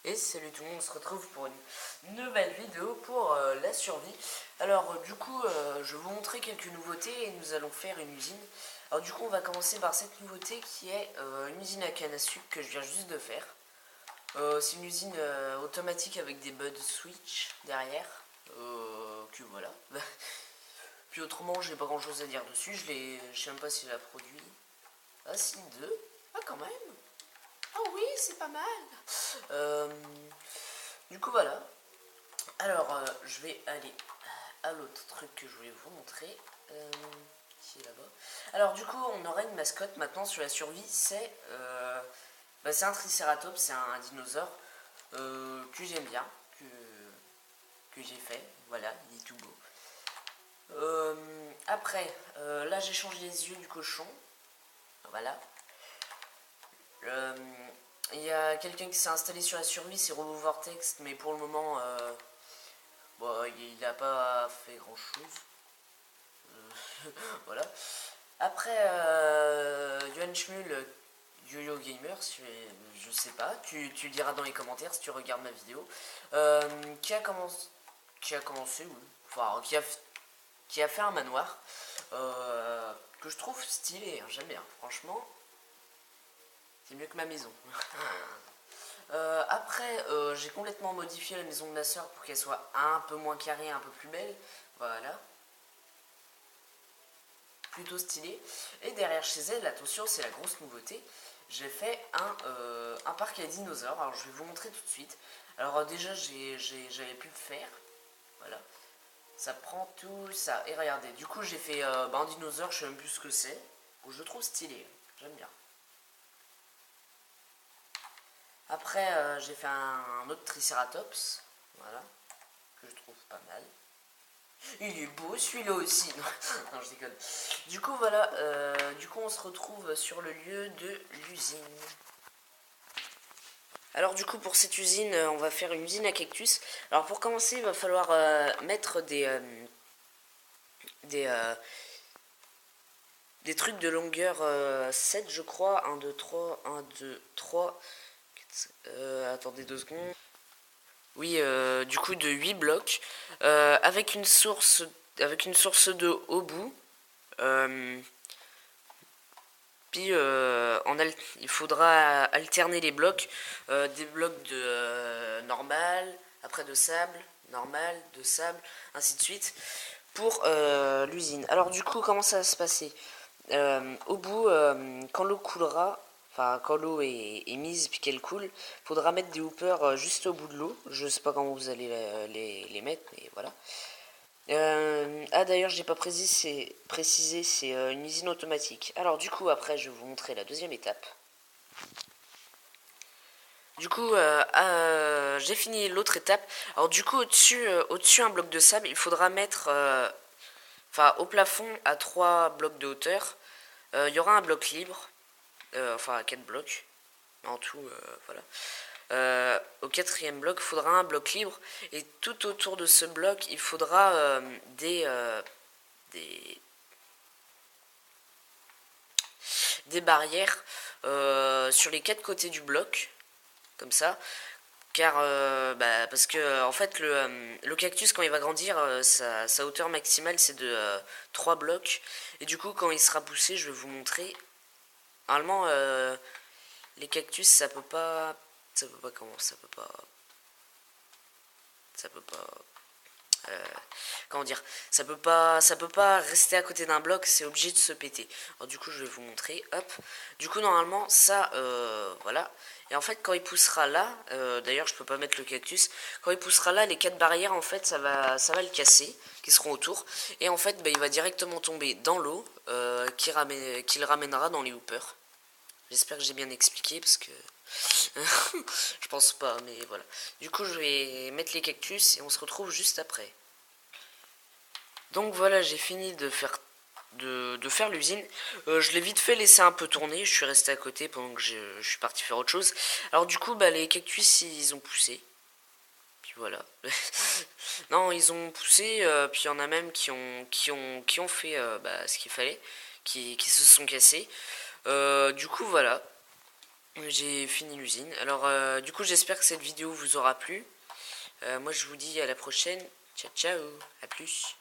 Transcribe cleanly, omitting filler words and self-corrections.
Et salut tout le monde, on se retrouve pour une nouvelle vidéo pour la survie. Alors du coup, je vais vous montrer quelques nouveautés et nous allons faire une usine. Alors du coup, on va commencer par cette nouveauté qui est une usine à canne à sucre que je viens juste de faire. C'est une usine automatique avec des bud switch derrière. Que voilà. Puis autrement, j'ai pas grand chose à dire dessus. Je sais même pas si je la produit. Ah si, deux. Ah quand même. Ah oui, c'est pas mal. Euh, du coup voilà. Alors je vais aller à l'autre truc que je voulais vous montrer. Qui est là-bas. Alors du coup on aura une mascotte maintenant sur la survie. C'est un tricératops, c'est un dinosaure que j'aime bien, que j'ai fait. Voilà, il est tout beau. Après, là j'ai changé les yeux du cochon. Voilà. Euh, Il y a quelqu'un qui s'est installé sur la survie, c'est Robo Vortex, mais pour le moment, il n'a pas fait grand chose. Voilà. Après, Johan Schmul, Yo-Yo Gamer, je sais pas, tu le diras dans les commentaires si tu regardes ma vidéo, qui a commencé, oui, enfin, qui a fait un manoir, que je trouve stylé, hein, j'aime bien, franchement, c'est mieux que ma maison. Après, j'ai complètement modifié la maison de ma soeur pour qu'elle soit un peu moins carrée, un peu plus belle. Voilà. Plutôt stylé. Et derrière chez elle, attention, c'est la grosse nouveauté. J'ai fait un parc à dinosaures. Alors, je vais vous montrer tout de suite. Alors, déjà, j'avais pu le faire. Voilà. Ça prend tout ça. Et regardez, du coup, j'ai fait un dinosaure, je sais même plus ce que c'est. Je le trouve stylé. J'aime bien. Après, j'ai fait un autre Triceratops. Voilà. Que je trouve pas mal. Il est beau celui-là aussi. Non, je déconne. Du coup, voilà. Du coup, on se retrouve sur le lieu de l'usine. Alors, du coup, pour cette usine, on va faire une usine à cactus. Alors, pour commencer, il va falloir mettre des, euh, des trucs de longueur 7, je crois. Un 2 3 1 2 3 attendez 2 secondes. Oui, du coup, de 8 blocs. Avec une source de au bout. Euh, Puis il faudra alterner les blocs, des blocs de normal, après de sable, normal, de sable, ainsi de suite, pour l'usine. Alors du coup, comment ça va se passer? Au bout, quand l'eau coulera, enfin quand l'eau est mise puis qu'elle coule, faudra mettre des hoopers juste au bout de l'eau. Je sais pas comment vous allez les mettre, mais voilà. D'ailleurs, j'ai pas précisé, c'est une usine automatique. Alors du coup, après, je vais vous montrer la deuxième étape. Du coup, j'ai fini l'autre étape. Alors du coup, au-dessus un bloc de sable, il faudra mettre, au plafond à 3 blocs de hauteur, il y aura un bloc libre, à 4 blocs, en tout, voilà. Au quatrième bloc, il faudra un bloc libre, et tout autour de ce bloc, il faudra des, des barrières sur les 4 côtés du bloc, comme ça, car parce que en fait le cactus quand il va grandir, sa hauteur maximale c'est de 3 blocs, et du coup quand il sera poussé, je vais vous montrer. Normalement les cactus ça peut pas comment ça peut pas euh, comment dire, ça peut pas rester à côté d'un bloc, c'est obligé de se péter. Alors du coup je vais vous montrer, hop. Du coup normalement ça, voilà. Et en fait quand il poussera là, d'ailleurs je peux pas mettre le cactus, quand il poussera là, les 4 barrières en fait ça va le casser, qui seront autour. Et en fait il va directement tomber dans l'eau, qui le ramènera dans les hoopers. J'espère que j'ai bien expliqué parce que je pense pas, mais voilà. Du coup je vais mettre les cactus et on se retrouve juste après. Donc voilà, j'ai fini de faire l'usine. Je l'ai vite fait laissé un peu tourner, je suis resté à côté pendant que je suis parti faire autre chose. Alors du coup, les cactus, ils ont poussé. Puis voilà. Non, ils ont poussé, puis il y en a même qui ont fait ce qu'il fallait, qui se sont cassés. Du coup, voilà. J'ai fini l'usine. Alors du coup j'espère que cette vidéo vous aura plu. Moi je vous dis à la prochaine. Ciao ciao, à plus.